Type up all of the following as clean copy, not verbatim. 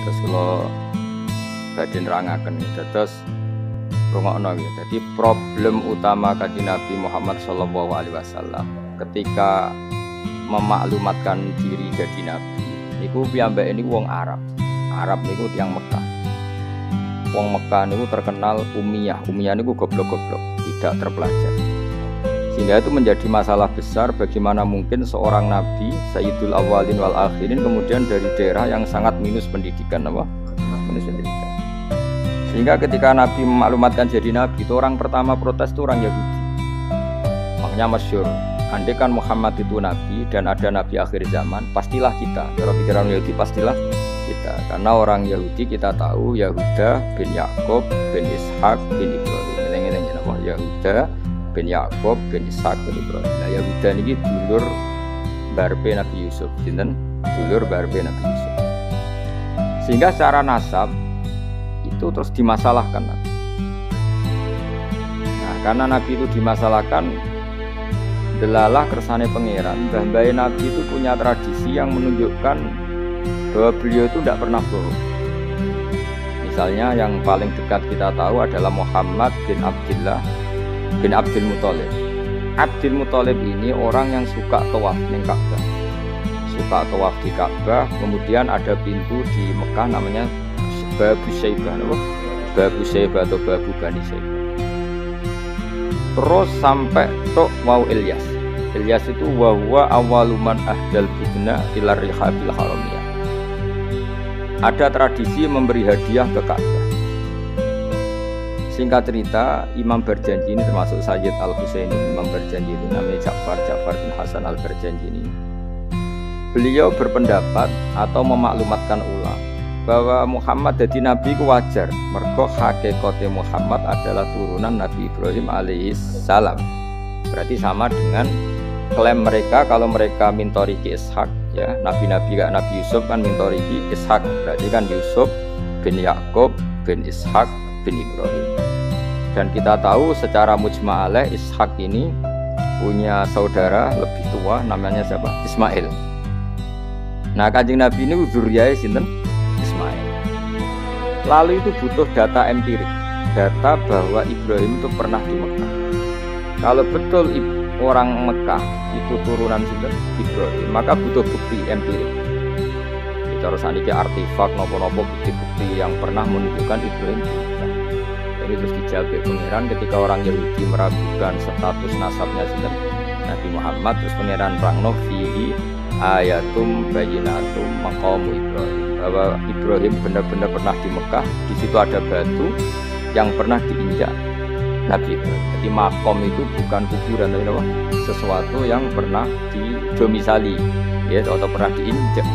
Terus kalau badhe nerangaken terus rungokno nggih. Dadi problem utama Kanjeng Nabi Muhammad sallallahu alaihi wasallam ketika memaklumatkan diri jadi nabi niku piyambake niku wong Arab. Arab niku tiyang Mekah. Wong Mekah niku terkenal ummiyah. Ummiyah niku goblok-goblok, tidak terpelajar. Sehingga itu menjadi masalah besar bagaimana mungkin seorang nabi Sayyidul Awwalin wal Akhirin kemudian dari daerah yang sangat minus pendidikan apa? Minus pendidikan. Sehingga ketika Nabi memaklumatkan jadi nabi itu orang pertama protes itu orang Yahudi. Makanya masyhur, andai kan Muhammad itu nabi dan ada nabi akhir zaman, pastilah kita. Cara pikiran Yahudi pastilah kita. Karena orang Yahudi kita tahu Yahuda bin Yakub bin Ishak bin Ibrahim. Ini apa? Yahuda bin Yakub bin Ishak bin Ibrahim. Nah, Yahuda niki dulur barbe Nabi Yusuf, sinten? Dulur barbe Nabi Yusuf. Sehingga secara nasab itu terus dimasalahkan Nabi. Nah, karena Nabi itu dimasalahkan, delalah kersane pangeran, mbah-mbah Nabi itu punya tradisi yang menunjukkan bahwa beliau itu tidak pernah bohong. Misalnya yang paling dekat kita tahu adalah Muhammad bin Abdullah bin Abdul Muthalib. Abdul Muthalib ini orang yang suka tawaf di Ka'bah. Suka tawaf di Ka'bah, kemudian ada pintu di Mekah namanya Babu Syaibah, Babu Syaibah atau Babu Bani Syaibah. Terus sampai tok wau Ilyas. Ilyas itu wahwa awaluman ahdal budna ilar rihabil haramiyah. Ada tradisi memberi hadiah ke Ka'bah. Singkat cerita, Imam Berjanji ini termasuk Sayyid Al-Husaini. Imam Berjanji ini namanya Ja'far bin Hasan Al-Berjanji ini. Beliau berpendapat atau memaklumatkan ulang bahwa Muhammad jadi nabi ku wajar. Mergo hakikate Muhammad adalah turunan Nabi Ibrahim alaihissalam. Berarti sama dengan klaim mereka kalau mereka mintoriki Ishak, ya. Nabi-nabi kayak Nabi Yusuf kan mintoriki Ishak. Berarti kan Yusuf bin Yakub bin Ishak bin Ibrahim. Dan kita tahu secara mujma' alaih Ishak ini punya saudara lebih tua namanya siapa? Ismail. Nah, Kanjeng Nabi ini dzurriyyah sinten? Ismail. Lalu itu butuh data empirik, data bahwa Ibrahim itu pernah di Mekah. Kalau betul orang Mekah itu turunan sinten? Ibrahim, maka butuh bukti empirik. Cara saniki artefak nopo-nopo bukti-bukti yang pernah menunjukkan Ibrahim di Mekah. Jadi terus dijawab pangeran ketika orang Yahudi meragukan status nasabnya sinten? Nabi Muhammad, terus pangeran rangno fihi ayatum bayyinatum maqamu Ibrahim, bahwa Ibrahim benar-benar pernah di Mekah. Di situ ada batu yang pernah diinjak Nabi Ibrahim. Jadi makom itu bukan kuburan, tapi apa? Sesuatu yang pernah didomisali, ya, atau pernah diinjak.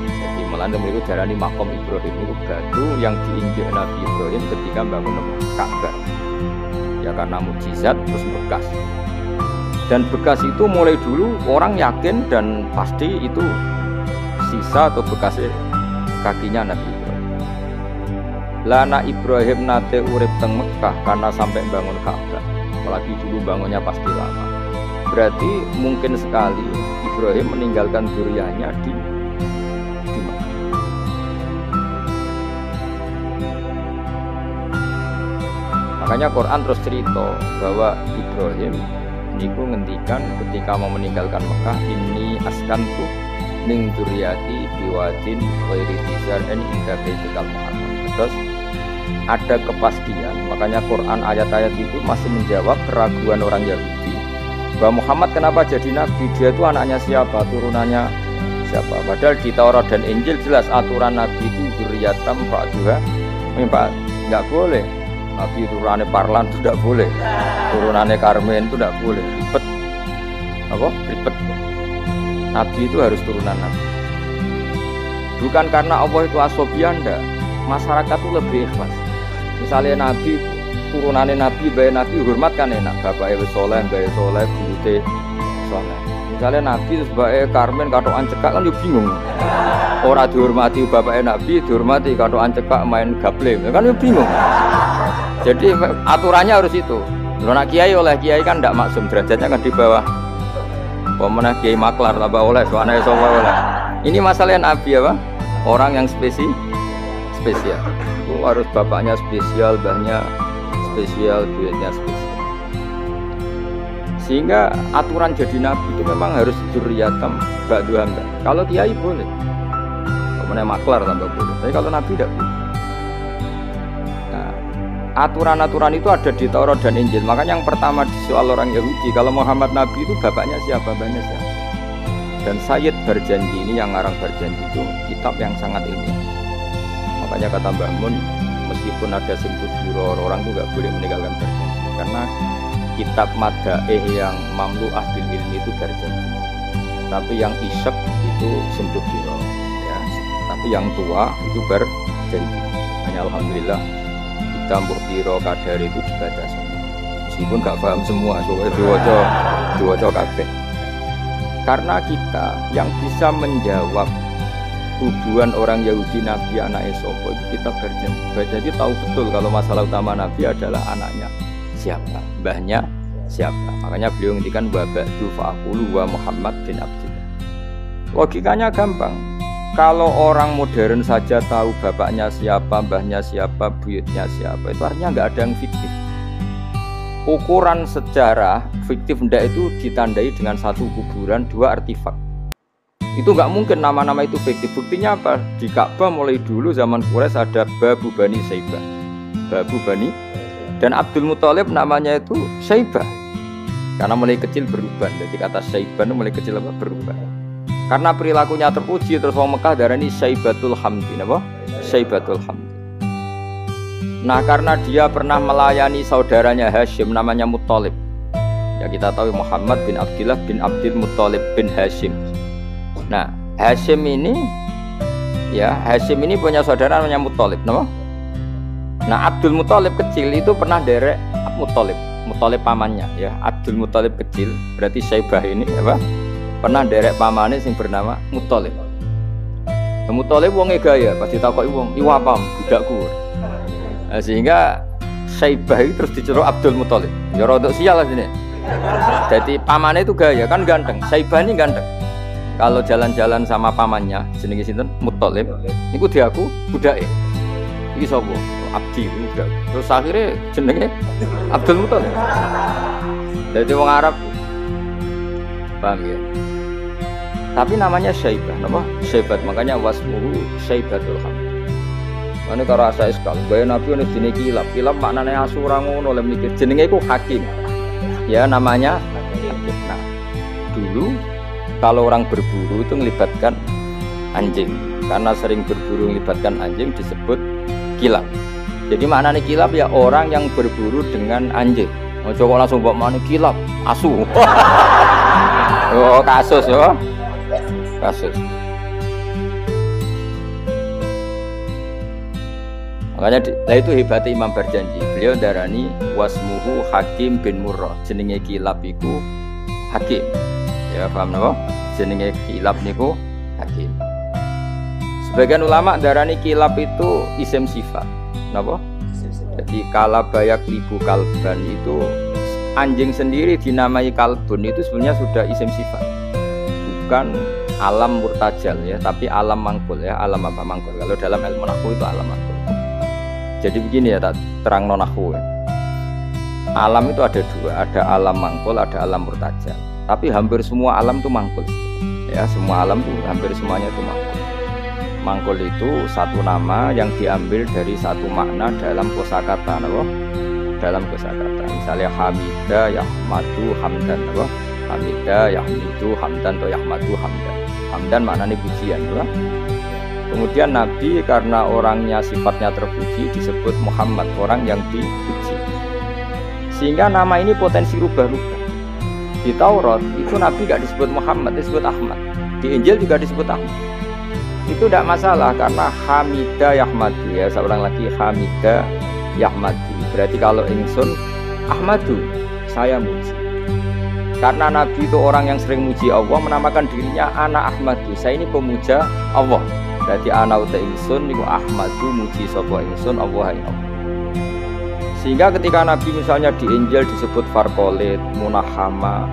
Jadi melanda itu darani makom Ibrahim itu batu yang diinjak Nabi Ibrahim ketika bangun Ka'bah. Ya karena mukjizat terus bekas. Dan bekas itu mulai dulu orang yakin dan pasti itu sisa atau bekas kakinya Nabi Ibrahim. Lana Ibrahim nate urip teng Mekah karena sampai bangun Ka'bah. Apalagi dulu bangunnya pasti lama. Berarti mungkin sekali Ibrahim meninggalkan dzurriyyahnya di Mekah. Makanya Quran terus cerita bahwa Ibrahim niku ngendikan ketika mau meninggalkan Mekah, ini askantu ning dzurriyyati biwadin ghairi dzar'in inda baitikal muharram. Terus ada kepastian, makanya Quran ayat-ayat itu masih menjawab keraguan orang Yahudi bahwa Muhammad kenapa jadi nabi, dia itu anaknya siapa, turunannya siapa. Padahal di Taurat dan Injil jelas aturan nabi itu dzurriyyatam ba'duha min ba'd. Enggak boleh nabi turunannya Parlan itu tidak boleh, turunannya Karmen itu tidak boleh, ribet. Apa? Ribet. Nabi itu harus turunan nabi. Bukan karena Allah itu asobian, enggak. Masyarakat itu lebih ikhlas. Misalnya nabi turunannya nabi, bayi nabi hormatkan enak, bapaknya soleh, bayi soleh, buyute soleh. Misalnya nabi sebagai Karmen katokan cekak kan juga bingung. Orang dihormati bapaknya nabi, dihormati katokan cekak main gaple, kan juga bingung. Jadi aturannya harus itu. Karena kiai oleh kiai kan tidak maksum, derajatnya kan di bawah. Pemenang kiai maklar tambah oleh, soalnya oleh. Ini masalah nabi apa? Orang yang spesial. spesial. Itu harus bapaknya spesial, mbahnya spesial, duitnya spesial. Sehingga aturan jadi nabi itu memang harus dzurriyatam ba'du hamba. Kalau kiai boleh, kemudian maklar tambah boleh. Tapi kalau nabi tidak boleh. Nah, aturan-aturan itu ada di Taurat dan Injil. Makanya yang pertama disoal orang Yahudi, kalau Muhammad nabi itu bapaknya siapa, mbahnya siapa. Dan Sayyid Barjanji ini yang ngarang Barjanji itu kitab yang sangat ilmiah. Makanya kata Mbah Mun, meskipun ada simpul biro, orang itu nggak boleh meninggalkan Barjanji karena kitab madaih yang mamlu'ah bil ilmi itu Barjanji. Tapi yang isyek itu simpul biro, ya. Tapi yang tua itu Barjanji. Hanya alhamdulillah kita mbok biro kadar itu dibaca semua. Meskipun nggak paham semua, diwaca kabeh. Karena kita yang bisa menjawab tuduhan orang Yahudi Nabi anaknya sopo itu kita Barjanji tahu betul kalau masalah utama Nabi adalah anaknya siapa, mbahnya siapa. Makanya beliau ngendikan wa ba'du fa'aqulu wa Muhammad bin Abdillah. Logikanya gampang. Kalau orang modern saja tahu bapaknya siapa, mbahnya siapa, buyutnya siapa, itu artinya nggak ada yang fiktif. Ukuran sejarah fiktif ndak itu ditandai dengan satu kuburan, dua artefak. Itu nggak mungkin nama-nama itu fiktif. Buktinya apa? Di Ka'bah mulai dulu zaman Quraisy ada Babu Bani Saibah, Babu Bani, dan Abdul Muthalib namanya itu Saibah karena mulai kecil berubah. Jadi kata Saibah itu mulai kecil apa? Berubah. Karena perilakunya terpuji terus orang Mekah darani Saibatul Hamdi, apa? Saibatul Hamdi. Nah karena dia pernah melayani saudaranya Hashim namanya Muthalib. Ya kita tahu Muhammad bin Abdillah bin Abdul Muthalib bin Hashim. Nah Hashim ini punya saudara namanya Muthalib, no? Nah Abdul Muthalib kecil itu pernah derek Muthalib pamannya, ya. Abdul Muthalib kecil berarti Saibah ini apa? Pernah derek pamannya yang bernama Muthalib. Muthalib wonge gaya, pasti takoki wong, "Iwa pam budakku." Nah, sehingga Saibah itu terus diceroh Abdul Muthalib. Ya rodok sial lah sini. Jadi pamannya itu gaya, kan ganteng. Saibah ini ganteng. Kalau jalan-jalan sama pamannya, jenenge sinten? Muthalib. Niku diaku budake. Iki sapa? Abdi budak. Terus akhirnya jenenge Abdul Muthalib. Jadi wong Arab paham ya. Tapi namanya Saibah, napa? Saibat, makanya wasmuhu Saibatul Hamd. Mane karo asa sekali, bae Nabi ono jenenge kilap maknane asura ngono lek mikir jenenge iku hakim. Ya namanya hakim. Nah, dulu kalau orang berburu itu melibatkan anjing. Karena sering berburu melibatkan anjing disebut kilap. Jadi maknane kilap ya orang yang berburu dengan anjing. Ojo kok langsung mbok maknane kilap, asu. Oh, kasus yo. Kasus. Makanya itu hebatnya Imam Barjanji. Beliau darani wasmuhu Hakim bin Murrah. Jenenge kilap iku Hakim. Ya paham napa? Jenenge kilap niku Hakim. Sebagian ulama darani kilap itu isim sifat. Napa? Jadi kalabayak libu kalban itu anjing sendiri dinamai kalbun itu sebenarnya sudah isim sifat. Bukan alam murtajal ya, tapi alam mangkul ya. Alam apa mangkul? Kalau dalam ilmu nahwu itu alam mangkul. Jadi begini ya, tak terang nonahwu. Alam itu ada dua, ada alam mangkul, ada alam murtajal. Tapi hampir semua alam itu mangkul. Ya, semua alam itu hampir semuanya itu mangkul. Mangkul itu satu nama yang diambil dari satu makna dalam kosakata, apa? Dalam kosakata. Misalnya Hamida, Yahmadu, Hamdan, apa? Hamida, Yahmidu, Hamdan atau Yahmadu, Hamdan. Hamdan maknanya pujian, apa? Kemudian Nabi karena orangnya sifatnya terpuji disebut Muhammad, orang yang dipuji. Sehingga nama ini potensi rubah-rubah. Di Taurat itu Nabi gak disebut Muhammad, disebut Ahmad. Di Injil juga disebut Ahmad. Itu tidak masalah karena Hamidah Yahmadu ya, seorang lagi Hamidah Yahmadu. Berarti kalau ingsun Ahmadu, saya muji. Karena Nabi itu orang yang sering muji Allah, menamakan dirinya Ana Ahmadu. Saya ini pemuja Allah. Berarti ana uta ingsun niku Ahmadu muji sapa ingsun Allah ing Allah. Sehingga ketika Nabi misalnya di Injil disebut Farqolit, Munahama,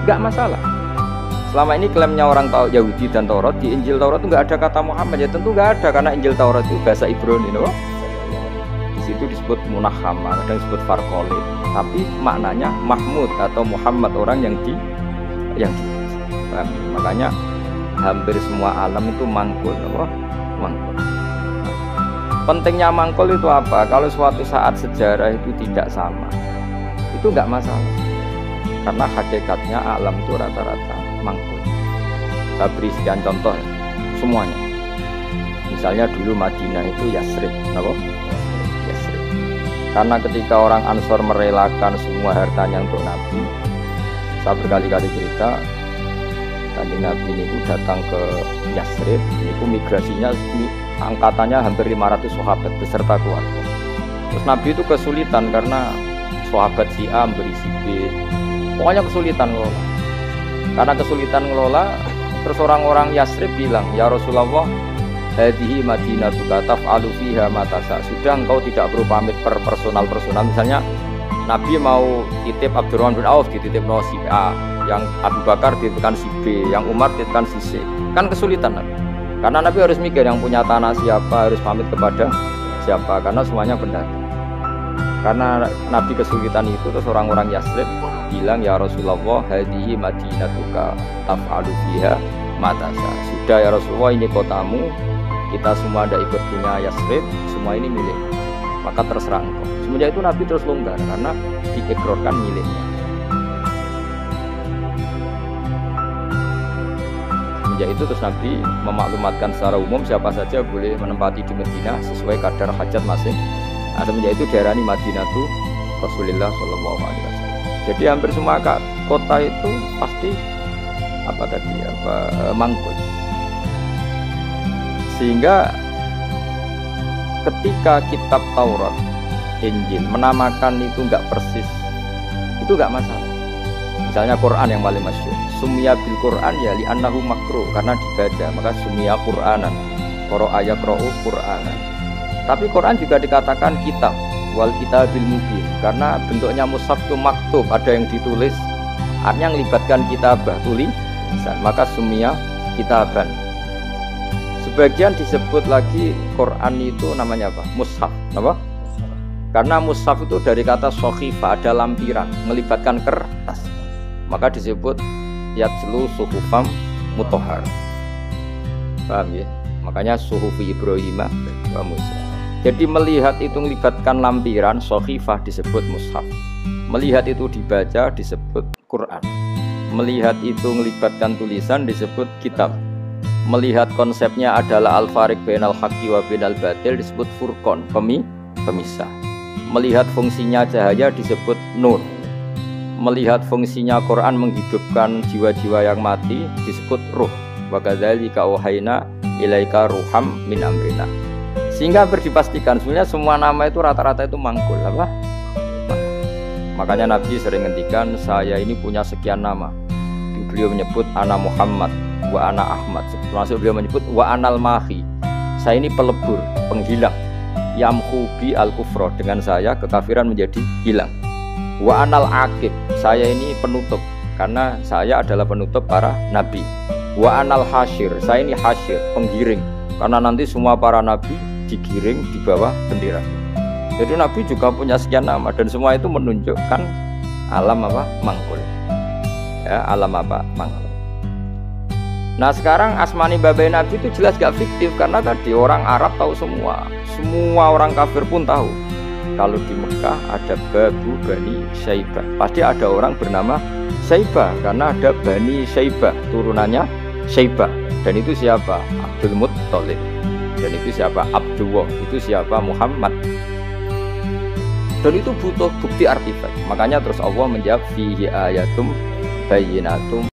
enggak masalah. Selama ini klaimnya orang Yahudi dan Taurat, di Injil Taurat itu nggak ada kata Muhammad. Ya tentu nggak ada, karena Injil Taurat itu bahasa Ibrani, no? Di situ disebut Munahama, kadang disebut Farqoli, tapi maknanya Mahmud atau Muhammad, orang yang di. Makanya hampir semua alam itu mangkul, no? Mangkul. Pentingnya mangkul itu apa? Kalau suatu saat sejarah itu tidak sama, itu nggak masalah, karena hakikatnya alam itu rata-rata mangkul. Saya beri sekian contoh ya, semuanya. Misalnya dulu Madinah itu Yasrib, kenapa? Yasrib. Karena ketika orang Ansor merelakan semua hartanya untuk Nabi, saya berkali-kali cerita, Kanjeng Nabi ini datang ke Yasrib, ini migrasinya, angkatannya hampir 500 sahabat beserta keluarga. Terus Nabi itu kesulitan karena sahabat si A memberi si B, pokoknya kesulitan ngelola. Karena kesulitan ngelola, terus orang-orang Yasrib bilang, ya Rasulullah, hadhihi madinatuka taf'alu fiha ma tasha. Sudah engkau tidak perlu pamit per personal. Misalnya Nabi mau titip Abdurrahman bin Auf, dititip no si A, yang Abu Bakar dititipkan si B, yang Umar dititipkan si C. Kan kesulitan Nabi. Karena Nabi harus mikir yang punya tanah siapa, harus pamit kepada siapa, karena semuanya pendatang. Karena Nabi kesulitan itu, terus orang-orang Yasrib bilang, ya Rasulullah, hadhihi madinatuka taf'alu fiha ma tasha. Sudah ya Rasulullah, ini kotamu, kita semua ada ikut punya Yasrib, semua ini milik, maka terserah engkau. Semenjak itu Nabi terus longgar karena diikrarkan miliknya. Semenjak itu terus Nabi memaklumatkan secara umum siapa saja boleh menempati di Madinah sesuai kadar hajat masing. Nah, semenjak itu diarani Madinatu Rasulullah Shallallahu Alaihi Wasallam. Jadi hampir semua kota itu pasti mangkul. Sehingga ketika kitab Taurat, Injil menamakan itu nggak persis, itu nggak masalah. Misalnya Quran yang paling masyhur, sumya bil Quran ya li annahu makruh, karena dibaca maka sumya Quranan, qara'a yaqra'u Quranan. Tapi Quran juga dikatakan kitab, wal kitabil mubin, karena bentuknya mushaf itu maktub, ada yang ditulis, artinya melibatkan kitabah, tulisan, maka sumya kitaban. Sebagian disebut lagi Quran itu namanya apa? Mushaf, apa? Karena mushaf itu dari kata sohifah, ada lampiran, melibatkan kertas, maka disebut yatslu suhufam mutohar. Paham ya? Makanya suhufi Ibrahim wa Musa. Jadi melihat itu melibatkan lampiran, sohifah disebut mushaf. Melihat itu dibaca disebut Quran. Melihat itu melibatkan tulisan disebut kitab. Melihat konsepnya adalah al-fariq bainal haqqi wa bainal batil disebut furqan, pemisah. Melihat fungsinya cahaya disebut nur. Melihat fungsinya Quran menghidupkan jiwa-jiwa yang mati disebut ruh. Wa kadzalika auhayna ilaika ruham min amrina. Sehingga dipastikan sebenarnya semua nama itu rata-rata itu mangkul, apa? Makanya Nabi sering ngendikan, saya ini punya sekian nama. Beliau menyebut ana Muhammad wa ana Ahmad. Termasuk beliau menyebut wa anal mahi. Saya ini pelebur, penghilang. Yamhu bi al-kufra, dengan saya kekafiran menjadi hilang. Wa anal aqib, saya ini penutup, karena saya adalah penutup para nabi. Wa anal hasyir, saya ini hasyir, penggiring, karena nanti semua para nabi digiring di bawah bendera. Jadi Nabi juga punya sekian nama, dan semua itu menunjukkan alam apa? Mangkul. Ya, alam apa? Mangkul. Nah sekarang asmani babai Nabi itu jelas gak fiktif, karena tadi orang Arab tahu semua orang kafir pun tahu. Kalau di Mekah ada Babu Bani Syaibah, pasti ada orang bernama Syaibah, karena ada Bani Syaibah, turunannya Syaibah. Dan itu siapa? Abdul Muttalib. Dan itu siapa? Abdullah. Itu siapa? Muhammad. Dan itu butuh bukti artefak. Makanya terus Allah menjawab fihi ayatum bayyinatum